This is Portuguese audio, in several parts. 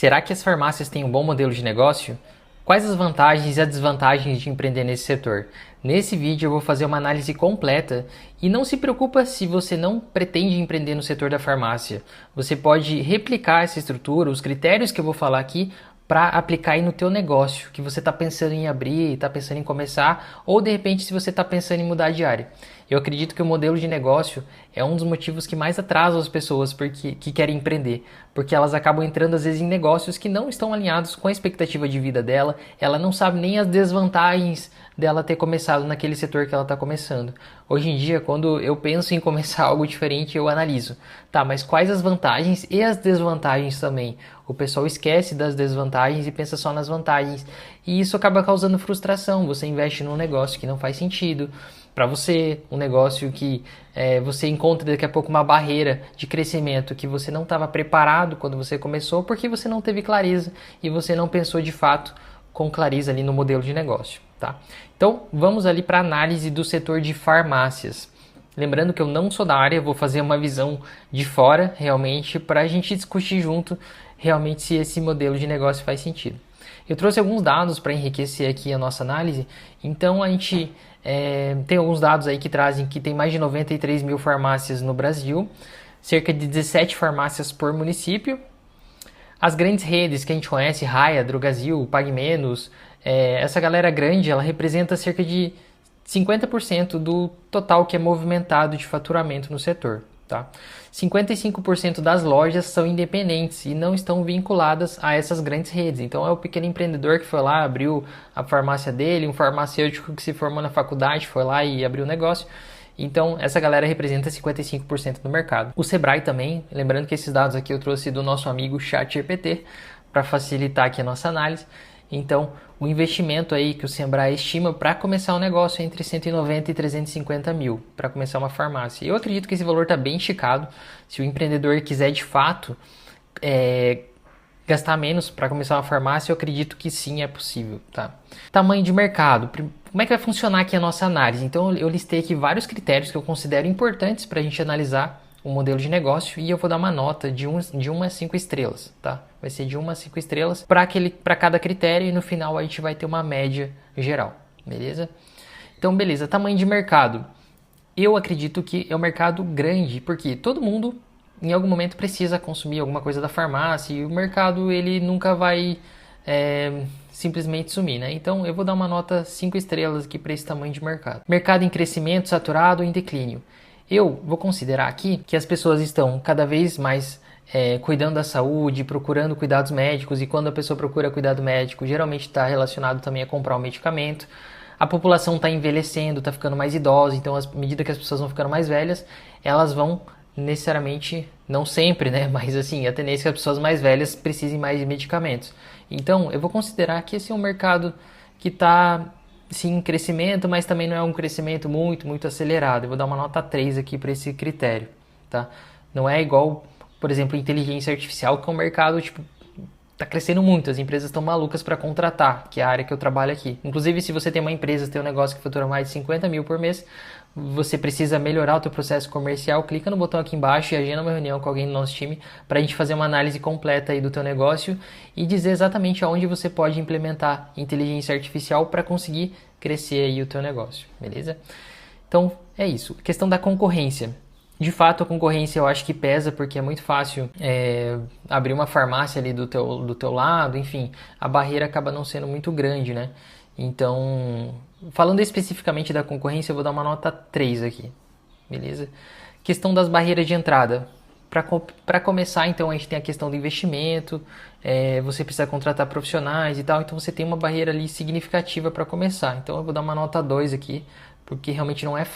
Será que as farmácias têm um bom modelo de negócio? Quais as vantagens e as desvantagens de empreender nesse setor? Nesse vídeo eu vou fazer uma análise completa e não se preocupa se você não pretende empreender no setor da farmácia. Você pode replicar essa estrutura, os critérios que eu vou falar aqui, para aplicar aí no teu negócio, que você está pensando em abrir, está pensando em começar, ou de repente se você está pensando em mudar de área. Eu acredito que o modelo de negócio é um dos motivos que mais atrasam as pessoas que querem empreender, porque elas acabam entrando às vezes em negócios que não estão alinhados com a expectativa de vida dela, ela não sabe nem as desvantagens dela ter começado naquele setor que ela está começando. Hoje em dia, quando eu penso em começar algo diferente, eu analiso, tá, mas quais as vantagens e as desvantagens também? O pessoal esquece das desvantagens e pensa só nas vantagens, e isso acaba causando frustração. Você investe num negócio que não faz sentido para você, um negócio que você encontra daqui a pouco uma barreira de crescimento que você não estava preparado quando você começou, porque você não teve clareza e você não pensou de fato com clareza ali no modelo de negócio, tá? Então vamos ali para a análise do setor de farmácias. Lembrando que eu não sou da área, vou fazer uma visão de fora realmente para a gente discutir junto realmente se esse modelo de negócio faz sentido. Eu trouxe alguns dados para enriquecer aqui a nossa análise, então a gente tem alguns dados aí que trazem que tem mais de 93 mil farmácias no Brasil, cerca de 17 farmácias por município. As grandes redes que a gente conhece, Raia, Drogasil, Pague Menos, essa galera grande, ela representa cerca de 50% do total que é movimentado de faturamento no setor. Tá? 55% das lojas são independentes e não estão vinculadas a essas grandes redes. Então é o pequeno empreendedor que foi lá, abriu a farmácia dele, um farmacêutico que se formou na faculdade, foi lá e abriu o negócio. Então essa galera representa 55% do mercado. O Sebrae também, lembrando que esses dados aqui eu trouxe do nosso amigo ChatGPT para facilitar aqui a nossa análise. Então, o investimento aí que o Sebrae estima para começar um negócio é entre 190 e 350 mil para começar uma farmácia. Eu acredito que esse valor está bem esticado. Se o empreendedor quiser de fato gastar menos para começar uma farmácia, eu acredito que sim, é possível. Tá? Tamanho de mercado. Como é que vai funcionar aqui a nossa análise? Então, eu listei aqui vários critérios que eu considero importantes para a gente analisar o modelo de negócio e eu vou dar uma nota de 1 a 5 estrelas, tá? Vai ser de 1 a 5 estrelas para cada critério e no final a gente vai ter uma média geral, beleza? Então, beleza, tamanho de mercado. Eu acredito que é um mercado grande, porque todo mundo em algum momento precisa consumir alguma coisa da farmácia e o mercado ele nunca vai simplesmente sumir, né? Então eu vou dar uma nota 5 estrelas aqui para esse tamanho de mercado. Mercado em crescimento, saturado ou em declínio. Eu vou considerar aqui que as pessoas estão cada vez mais cuidando da saúde, procurando cuidados médicos, e quando a pessoa procura cuidado médico, geralmente está relacionado também a comprar um medicamento. A população está envelhecendo, está ficando mais idosa, então à medida que as pessoas vão ficando mais velhas, elas vão necessariamente, não sempre, né, mas assim, a tendência é que as pessoas mais velhas precisem mais de medicamentos. Então, eu vou considerar que esse é um mercado que está sim em crescimento, mas também não é um crescimento muito acelerado. Eu vou dar uma nota 3 aqui para esse critério, tá? Não é igual, por exemplo, inteligência artificial, que é um mercado, tipo, tá crescendo muito, as empresas estão malucas para contratar, que é a área que eu trabalho aqui. Inclusive, se você tem uma empresa, tem um negócio que fatura mais de 50 mil por mês, você precisa melhorar o teu processo comercial, clica no botão aqui embaixo e agenda uma reunião com alguém do nosso time para a gente fazer uma análise completa aí do teu negócio e dizer exatamente aonde você pode implementar inteligência artificial para conseguir crescer aí o teu negócio, beleza? Então, é isso. Questão da concorrência. De fato, a concorrência eu acho que pesa porque é muito fácil abrir uma farmácia ali do teu lado, enfim, a barreira acaba não sendo muito grande, né? Então, falando especificamente da concorrência, eu vou dar uma nota 3 aqui, beleza? Questão das barreiras de entrada. Para começar, então, a gente tem a questão do investimento, você precisa contratar profissionais e tal, então você tem uma barreira ali significativa para começar. Então, eu vou dar uma nota 2 aqui, porque realmente não é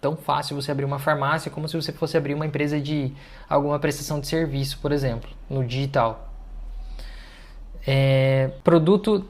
tão fácil você abrir uma farmácia como se você fosse abrir uma empresa de alguma prestação de serviço, por exemplo, no digital. Produto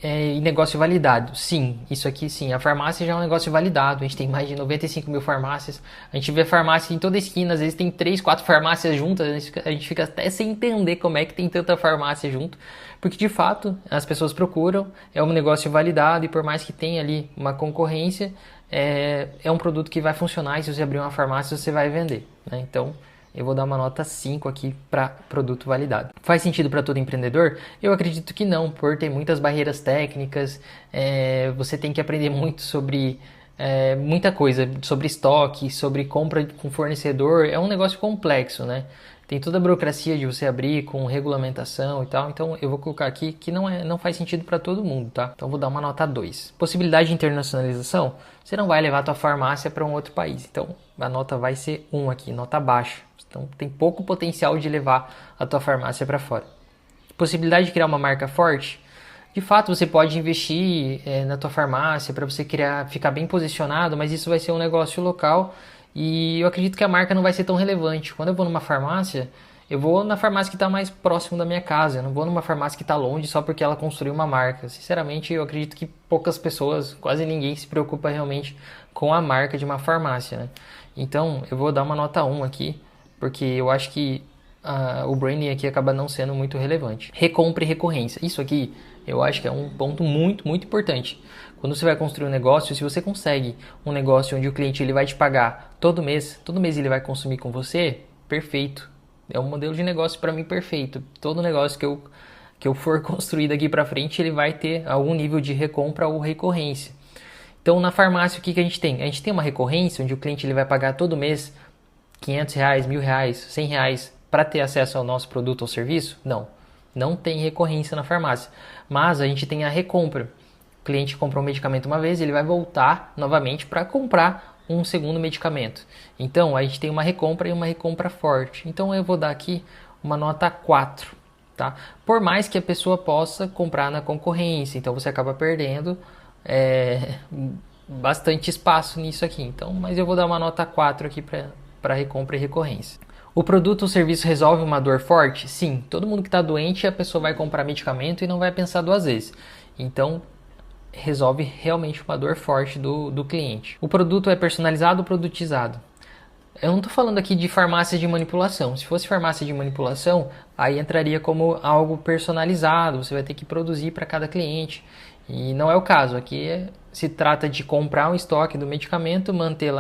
e negócio validado. Sim, isso aqui sim. A farmácia já é um negócio validado. A gente tem mais de 95 mil farmácias. A gente vê farmácia em toda esquina. Às vezes tem 3, 4 farmácias juntas. A gente fica até sem entender como é que tem tanta farmácia junto. Porque de fato as pessoas procuram. É um negócio validado e por mais que tenha ali uma concorrência, é um produto que vai funcionar e se você abrir uma farmácia você vai vender, né? Então eu vou dar uma nota 5 aqui para produto validado. Faz sentido para todo empreendedor? Eu acredito que não, por ter muitas barreiras técnicas, você tem que aprender muito sobre muita coisa, sobre estoque, sobre compra com fornecedor, é um negócio complexo, né? Tem toda a burocracia de você abrir com regulamentação e tal, então eu vou colocar aqui que não faz sentido para todo mundo, tá? Então vou dar uma nota 2. Possibilidade de internacionalização, você não vai levar a tua farmácia para um outro país, então a nota vai ser 1 aqui, nota baixa. Então tem pouco potencial de levar a tua farmácia para fora. Possibilidade de criar uma marca forte, de fato você pode investir na tua farmácia para você ficar bem posicionado, mas isso vai ser um negócio local. E eu acredito que a marca não vai ser tão relevante. Quando eu vou numa farmácia, eu vou na farmácia que está mais próximo da minha casa. Eu não vou numa farmácia que está longe só porque ela construiu uma marca. Sinceramente, eu acredito que poucas pessoas, quase ninguém se preocupa realmente com a marca de uma farmácia, né? Então, eu vou dar uma nota 1 aqui, porque eu acho que o branding aqui acaba não sendo muito relevante. Recompra e recorrência. Isso aqui eu acho que é um ponto muito, muito importante. Quando você vai construir um negócio, se você consegue um negócio onde o cliente ele vai te pagar todo mês ele vai consumir com você, perfeito. É um modelo de negócio para mim perfeito. Todo negócio que eu for construir daqui para frente, ele vai ter algum nível de recompra ou recorrência. Então, na farmácia, o que a gente tem? A gente tem uma recorrência onde o cliente ele vai pagar todo mês R$500, R$1.000, R$100 para ter acesso ao nosso produto ou serviço? Não tem recorrência na farmácia. Mas a gente tem a recompra. O cliente comprou um medicamento uma vez, ele vai voltar novamente para comprar um segundo medicamento. Então, a gente tem uma recompra e uma recompra forte. Então, eu vou dar aqui uma nota 4. Tá? Por mais que a pessoa possa comprar na concorrência. Então, você acaba perdendo bastante espaço nisso aqui. Então, mas eu vou dar uma nota 4 aqui para recompra e recorrência. O produto ou serviço resolve uma dor forte? Sim, todo mundo que está doente, a pessoa vai comprar medicamento e não vai pensar duas vezes. Então, resolve realmente uma dor forte do cliente. O produto é personalizado ou produtizado? Eu não estou falando aqui de farmácia de manipulação. Se fosse farmácia de manipulação, aí entraria como algo personalizado. Você vai ter que produzir para cada cliente. E não é o caso. Aqui se trata de comprar um estoque do medicamento, manter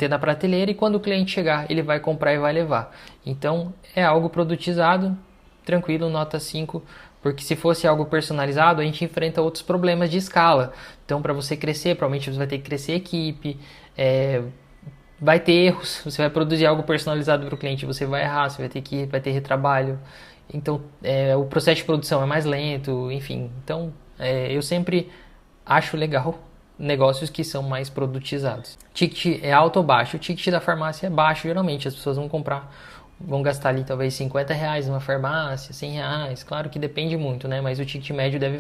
na prateleira e quando o cliente chegar, ele vai comprar e vai levar. Então, é algo produtizado, tranquilo, nota 5. Porque se fosse algo personalizado, a gente enfrenta outros problemas de escala. Então, para você crescer, provavelmente você vai ter que crescer a equipe, vai ter erros. Você vai produzir algo personalizado para o cliente, você vai errar, você vai ter retrabalho. Então, o processo de produção é mais lento, enfim. Então, eu sempre acho legal negócios que são mais produtizados. Ticket é alto ou baixo? O ticket da farmácia é baixo, geralmente. As pessoas vão gastar ali talvez R$50 numa farmácia, R$100, claro que depende muito, né? Mas o ticket médio deve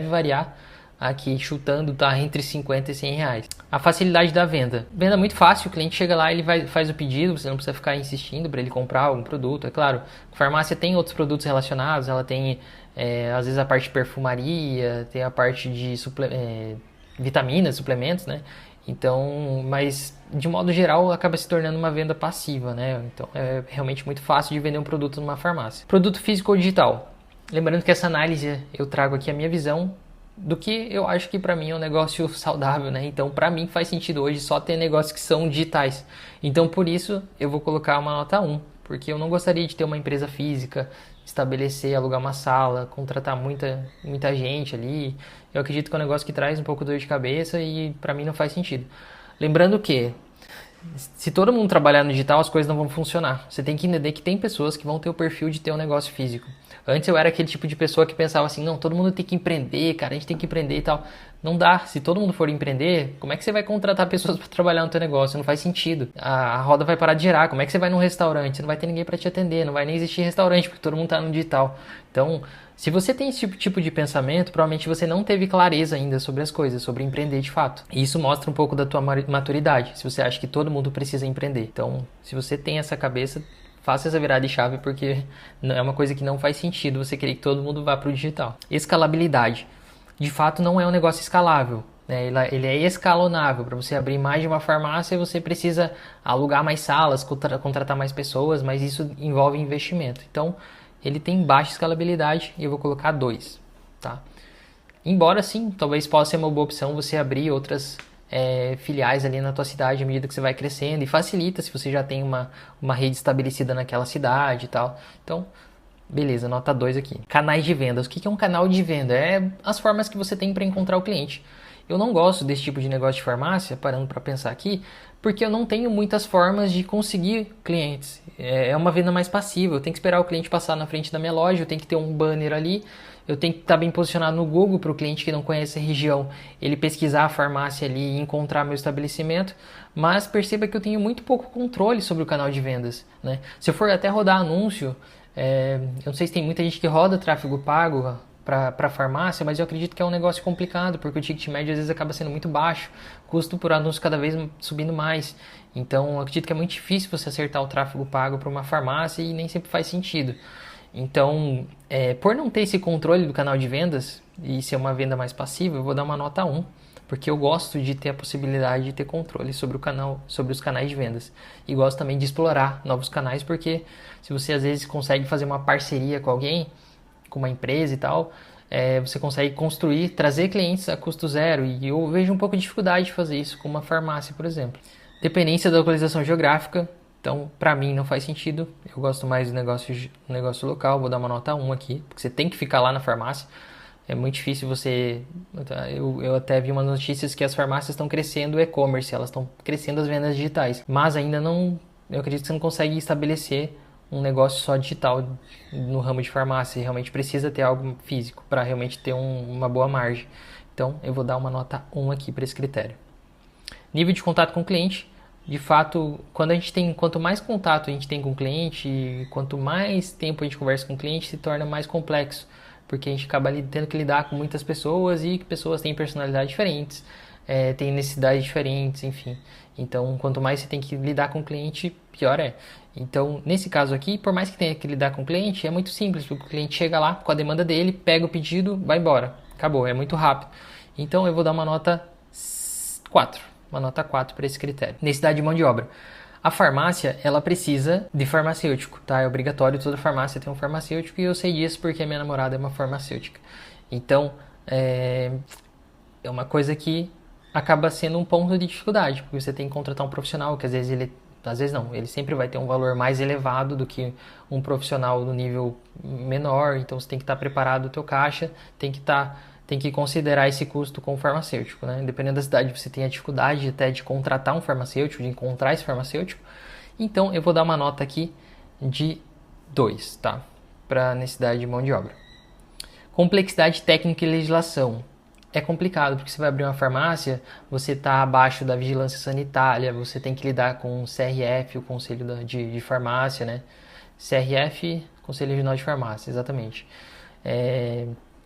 variar aqui chutando, tá entre 50 e 100 reais. A facilidade da venda. Venda muito fácil, o cliente chega lá, ele faz o pedido, você não precisa ficar insistindo para ele comprar algum produto. É claro, a farmácia tem outros produtos relacionados, ela tem às vezes a parte de perfumaria, tem a parte de vitaminas, suplementos, né? Então, mas de modo geral acaba se tornando uma venda passiva, né? Então é realmente muito fácil de vender um produto numa farmácia. Produto físico ou digital? Lembrando que essa análise eu trago aqui a minha visão do que eu acho que para mim é um negócio saudável, né? Então, para mim faz sentido hoje só ter negócios que são digitais. Então, por isso eu vou colocar uma nota 1, porque eu não gostaria de ter uma empresa física, estabelecer, alugar uma sala, contratar muita gente ali. Eu acredito que é um negócio que traz um pouco de dor de cabeça e para mim não faz sentido. Lembrando que se todo mundo trabalhar no digital, as coisas não vão funcionar. Você tem que entender que tem pessoas que vão ter o perfil de ter um negócio físico. Antes eu era aquele tipo de pessoa que pensava assim, não, todo mundo tem que empreender, cara, a gente tem que empreender e tal. Não dá, se todo mundo for empreender, como é que você vai contratar pessoas para trabalhar no teu negócio? Não faz sentido. A roda vai parar de girar, como é que você vai num restaurante? Você não vai ter ninguém para te atender, não vai nem existir restaurante, porque todo mundo tá no digital. Então, se você tem esse tipo de pensamento, provavelmente você não teve clareza ainda sobre as coisas, sobre empreender de fato. E isso mostra um pouco da tua maturidade, se você acha que todo mundo precisa empreender. Então, se você tem essa cabeça, faça essa virada de chave, porque é uma coisa que não faz sentido você querer que todo mundo vá para o digital. Escalabilidade. De fato, não é um negócio escalável, né? Ele é escalonável. Para você abrir mais de uma farmácia, você precisa alugar mais salas, contratar mais pessoas, mas isso envolve investimento. Então, ele tem baixa escalabilidade e eu vou colocar 2, tá? Embora sim, talvez possa ser uma boa opção você abrir outras filiais ali na tua cidade à medida que você vai crescendo, e facilita se você já tem uma rede estabelecida naquela cidade e tal. Então, beleza, nota 2 aqui. Canais de vendas. O que é um canal de venda? É as formas que você tem para encontrar o cliente. Eu não gosto desse tipo de negócio de farmácia, parando para pensar aqui, porque eu não tenho muitas formas de conseguir clientes. É uma venda mais passiva, eu tenho que esperar o cliente passar na frente da minha loja, eu tenho que ter um banner ali, eu tenho que estar bem posicionado no Google para o cliente que não conhece a região, ele pesquisar a farmácia ali e encontrar meu estabelecimento, mas perceba que eu tenho muito pouco controle sobre o canal de vendas, né? Se eu for até rodar anúncio, eu não sei se tem muita gente que roda tráfego pago para farmácia, mas eu acredito que é um negócio complicado, porque o ticket médio às vezes acaba sendo muito baixo, custo por anúncio cada vez subindo mais. Então, eu acredito que é muito difícil você acertar o tráfego pago para uma farmácia e nem sempre faz sentido. Então, por não ter esse controle do canal de vendas e ser uma venda mais passiva, eu vou dar uma nota 1, porque eu gosto de ter a possibilidade de ter controle sobre o canal, sobre os canais de vendas. E gosto também de explorar novos canais, porque se você às vezes consegue fazer uma parceria com alguém, com uma empresa e tal, você consegue construir, trazer clientes a custo zero, e eu vejo um pouco de dificuldade de fazer isso com uma farmácia, por exemplo. Dependência da localização geográfica, então para mim não faz sentido, eu gosto mais do negócio local, vou dar uma nota 1 aqui, porque você tem que ficar lá na farmácia, é muito difícil você... Eu até vi umas notícias que as farmácias estão crescendo o e-commerce, elas estão crescendo as vendas digitais, mas ainda não, eu acredito que você não consegue estabelecer um negócio só digital no ramo de farmácia, realmente precisa ter algo físico para realmente ter uma boa margem. Então eu vou dar uma nota 1 aqui para esse critério. Nível de contato com o cliente, de fato, quanto mais contato a gente tem com o cliente, quanto mais tempo a gente conversa com o cliente, se torna mais complexo, porque a gente acaba tendo que lidar com muitas pessoas e pessoas têm personalidades diferentes, têm necessidades diferentes, enfim. Então, quanto mais você tem que lidar com o cliente, pior é. Então, nesse caso aqui, por mais que tenha que lidar com o cliente, é muito simples, porque o cliente chega lá com a demanda dele, pega o pedido, vai embora. Acabou, é muito rápido. Então, eu vou dar uma nota 4. Uma nota 4 para esse critério. Necessidade de mão de obra. A farmácia, ela precisa de farmacêutico, tá? É obrigatório toda farmácia ter um farmacêutico, e eu sei disso porque a minha namorada é uma farmacêutica. Então, é uma coisa que acaba sendo um ponto de dificuldade, porque você tem que contratar um profissional que às vezes ele sempre vai ter um valor mais elevado do que um profissional do nível menor, então você tem que estar preparado o teu caixa, tem que considerar esse custo com o farmacêutico, né? Dependendo da cidade, você tem a dificuldade até de contratar um farmacêutico, de encontrar esse farmacêutico. Então, eu vou dar uma nota aqui de 2, tá? Para necessidade de mão de obra. Complexidade técnica e legislação. É complicado, porque você vai abrir uma farmácia, você está abaixo da vigilância sanitária, você tem que lidar com o CRF, o Conselho de Farmácia, né? CRF, Conselho Regional de Farmácia, exatamente.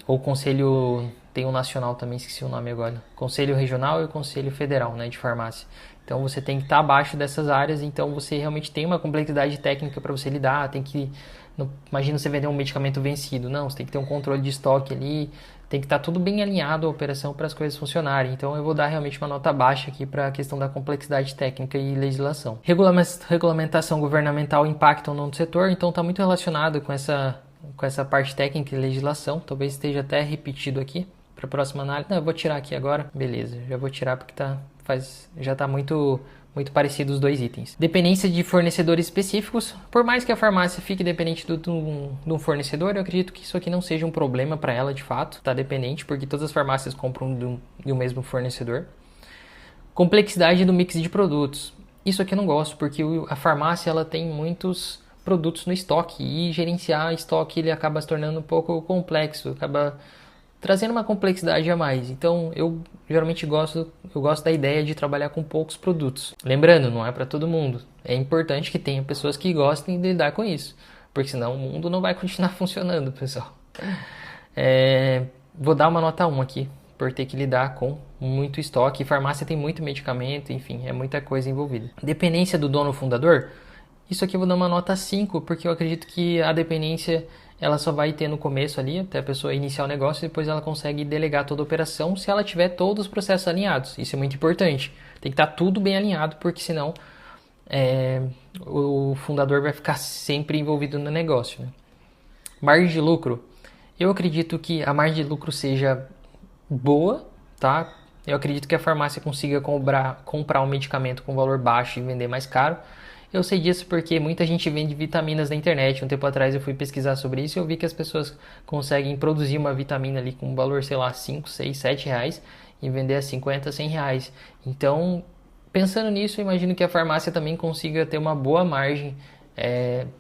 Ou Conselho, tem um nacional também, esqueci o nome agora. Conselho Regional e o Conselho Federal, né, de Farmácia. Então você tem que estar abaixo dessas áreas, então você realmente tem uma complexidade técnica para você lidar, imagina você vender um medicamento vencido, não, você tem que ter um controle de estoque ali, tem que estar tudo bem alinhado a operação para as coisas funcionarem. Então eu vou dar realmente uma nota baixa aqui para a questão da complexidade técnica e legislação. Regulamentação governamental impacta ou não no setor, então está muito relacionado com essa parte técnica e legislação. Talvez esteja até repetido aqui para a próxima análise. Não, eu vou tirar aqui agora. Beleza, já vou tirar porque já está muito parecido os dois itens. Dependência de fornecedores específicos. Por mais que a farmácia fique dependente de um fornecedor, eu acredito que isso aqui não seja um problema para ela de fato. Está dependente, porque todas as farmácias compram de um mesmo fornecedor. Complexidade do mix de produtos. Isso aqui eu não gosto, porque a farmácia ela tem muitos produtos no estoque, e gerenciar estoque ele acaba se tornando um pouco complexo, acaba trazendo uma complexidade a mais. Então eu geralmente gosto da ideia de trabalhar com poucos produtos. Lembrando, não é para todo mundo. É importante que tenha pessoas que gostem de lidar com isso, porque senão o mundo não vai continuar funcionando, pessoal. Vou dar uma nota 1 aqui, por ter que lidar com muito estoque. Farmácia tem muito medicamento, enfim, é muita coisa envolvida. Dependência do dono fundador. Isso aqui eu vou dar uma nota 5, porque eu acredito que a dependência ela só vai ter no começo ali, até a pessoa iniciar o negócio, e depois ela consegue delegar toda a operação se ela tiver todos os processos alinhados. Isso é muito importante. Tem que estar tudo bem alinhado, porque senão o fundador vai ficar sempre envolvido no negócio, né? Margem de lucro. Eu acredito que a margem de lucro seja boa, tá? Eu acredito que a farmácia consiga comprar um medicamento com valor baixo e vender mais caro. Eu sei disso porque muita gente vende vitaminas na internet. Um tempo atrás eu fui pesquisar sobre isso e eu vi que as pessoas conseguem produzir uma vitamina ali com um valor, sei lá, 5, 6, 7 reais e vender a 50, 100 reais. Então, pensando nisso, eu imagino que a farmácia também consiga ter uma boa margem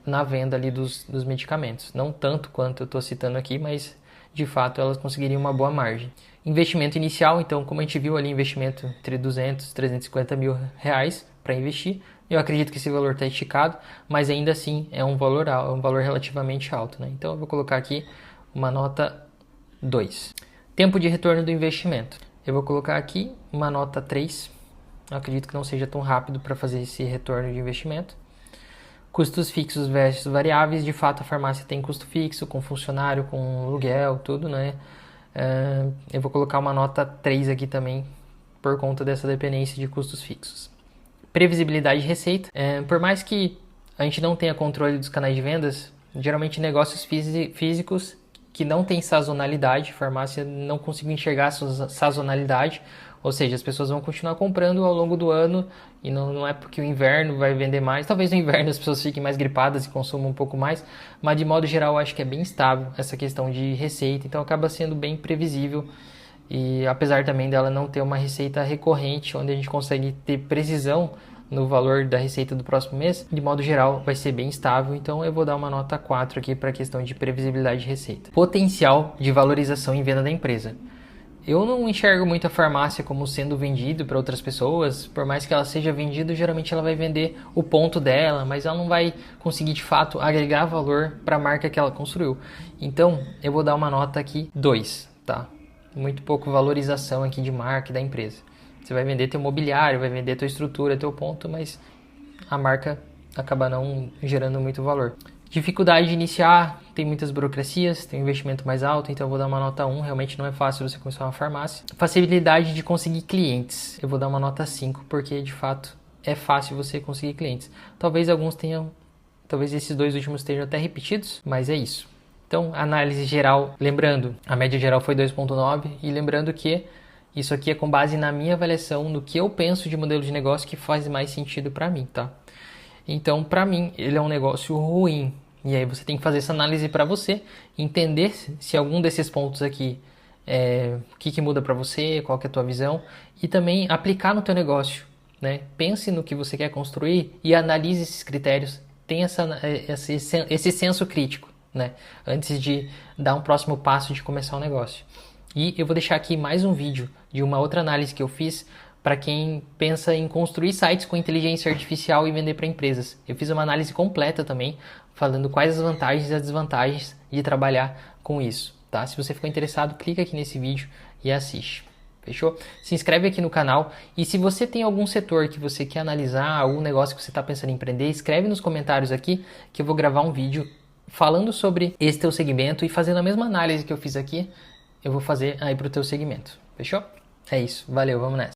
na venda ali dos medicamentos. Não tanto quanto eu estou citando aqui, mas de fato elas conseguiriam uma boa margem. Investimento inicial, então, como a gente viu ali, investimento entre 200 e 350 mil reais para investir. Eu acredito que esse valor está esticado, mas ainda assim é um valor relativamente alto, né? Então eu vou colocar aqui uma nota 2. Tempo de retorno do investimento. Eu vou colocar aqui uma nota 3. Eu acredito que não seja tão rápido para fazer esse retorno de investimento. Custos fixos versus variáveis. De fato, a farmácia tem custo fixo, com funcionário, com aluguel, tudo, né? Eu vou colocar uma nota 3 aqui também, por conta dessa dependência de custos fixos. Previsibilidade de receita. Por mais que a gente não tenha controle dos canais de vendas, geralmente negócios físicos que não tem sazonalidade, farmácia não consigo enxergar a sazonalidade, ou seja, as pessoas vão continuar comprando ao longo do ano e não é porque o inverno vai vender mais, talvez no inverno as pessoas fiquem mais gripadas e consumam um pouco mais, mas de modo geral eu acho que é bem estável essa questão de receita, então acaba sendo bem previsível e apesar também dela não ter uma receita recorrente, onde a gente consegue ter precisão no valor da receita do próximo mês, de modo geral vai ser bem estável, então eu vou dar uma nota 4 aqui para a questão de previsibilidade de receita. Potencial de valorização em venda da empresa. Eu não enxergo muito a farmácia como sendo vendido para outras pessoas, por mais que ela seja vendida, geralmente ela vai vender o ponto dela, mas ela não vai conseguir de fato agregar valor para a marca que ela construiu. Então eu vou dar uma nota aqui 2, tá? Muito pouco valorização aqui de marca e da empresa. Você vai vender teu mobiliário, vai vender tua estrutura, teu ponto, mas a marca acaba não gerando muito valor. Dificuldade de iniciar, tem muitas burocracias, tem um investimento mais alto, então eu vou dar uma nota 1, realmente não é fácil você começar uma farmácia. Facilidade de conseguir clientes, eu vou dar uma nota 5, porque de fato é fácil você conseguir clientes. Talvez esses dois últimos estejam até repetidos, mas é isso. Então, análise geral, lembrando, a média geral foi 2.9 e lembrando que isso aqui é com base na minha avaliação, no que eu penso de modelo de negócio que faz mais sentido para mim, tá? Então, para mim, ele é um negócio ruim. E aí você tem que fazer essa análise para você, entender se algum desses pontos aqui, o que muda para você, qual que é a tua visão, e também aplicar no teu negócio, né? Pense no que você quer construir e analise esses critérios. Tenha esse senso crítico, né? Antes de dar um próximo passo de começar o negócio. E eu vou deixar aqui mais um vídeo de uma outra análise que eu fiz para quem pensa em construir sites com inteligência artificial e vender para empresas. Eu fiz uma análise completa também, falando quais as vantagens e as desvantagens de trabalhar com isso, tá? Se você ficou interessado, clica aqui nesse vídeo e assiste. Fechou? Se inscreve aqui no canal e se você tem algum setor que você quer analisar, algum negócio que você está pensando em empreender, escreve nos comentários aqui que eu vou gravar um vídeo falando sobre esse teu segmento e fazendo a mesma análise que eu fiz aqui, eu vou fazer aí para o teu segmento. Fechou? É isso. Valeu, vamos nessa.